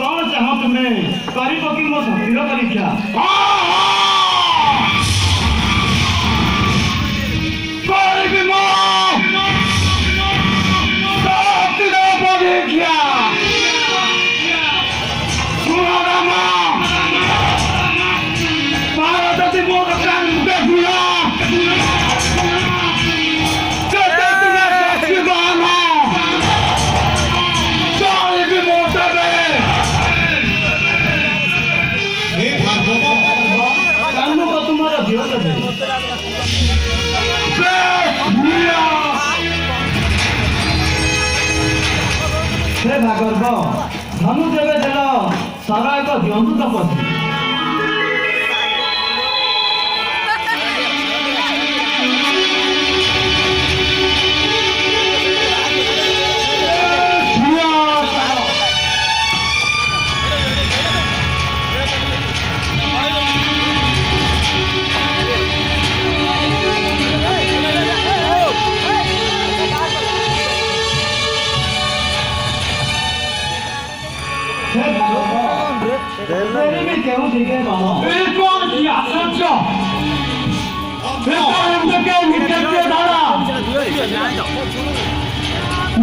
कौन चाहो तुम्हें करीब की मो शक्तिर परीक्षा से भागर्भ धनु देवे देल सर एक दिंतु तपस्वी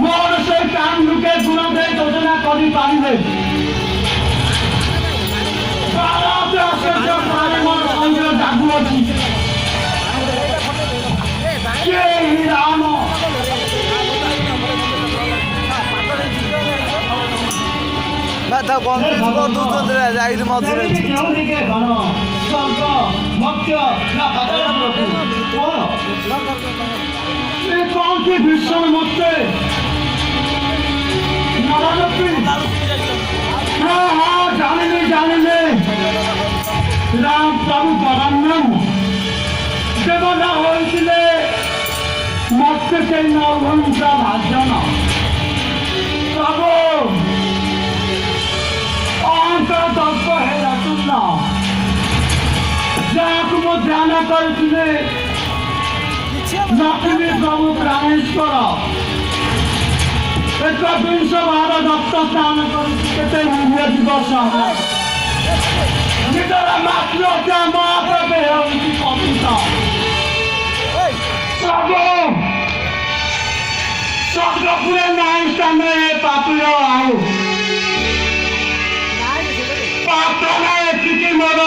मोर से काम लुके गुण योजना करी पारे जागु अच्छी राम कौन सी भीषण मुझसे हाँ हाँ जाने राम प्रभु परम देवना होइले मत्स्य के नौघंटा भाषण प्रभु अंक तत्व है रतुल्ल जाकु मो ध्यान करथिले नकली प्रभु प्राणेश्वर एक विंश बार दत्त स्नान करते दिवस निजर मातृका महाप्रभे होती पतित प्रभु स्वर्गपुरे नाई स्थान पापी आउ पात्र एति मोर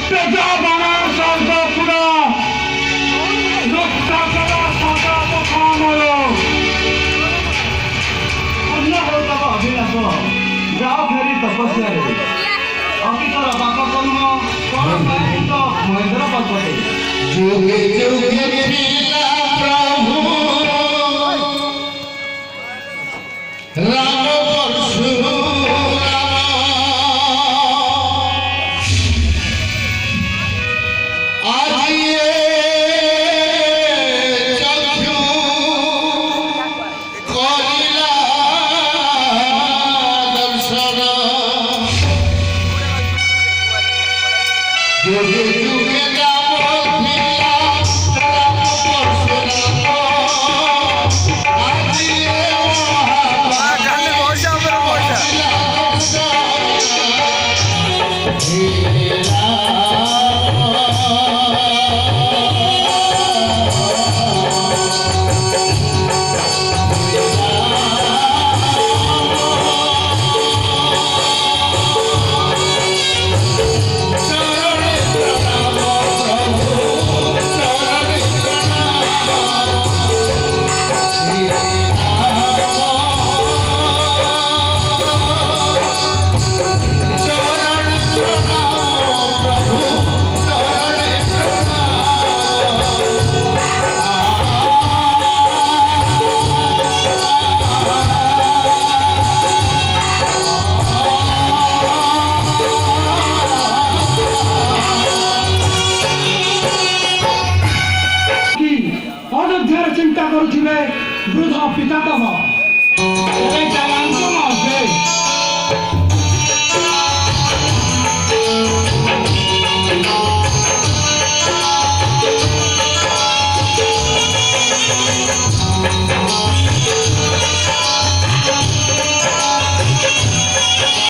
तेज बना स्वर्गपुर जाओ फेरी तपस्या अकितर बाप कर्म महेंद्र पद जुगे जुगे प्रभु राम जुगे जुगे Bữa thọ pita tao mà. Cái jalan tu mau ke.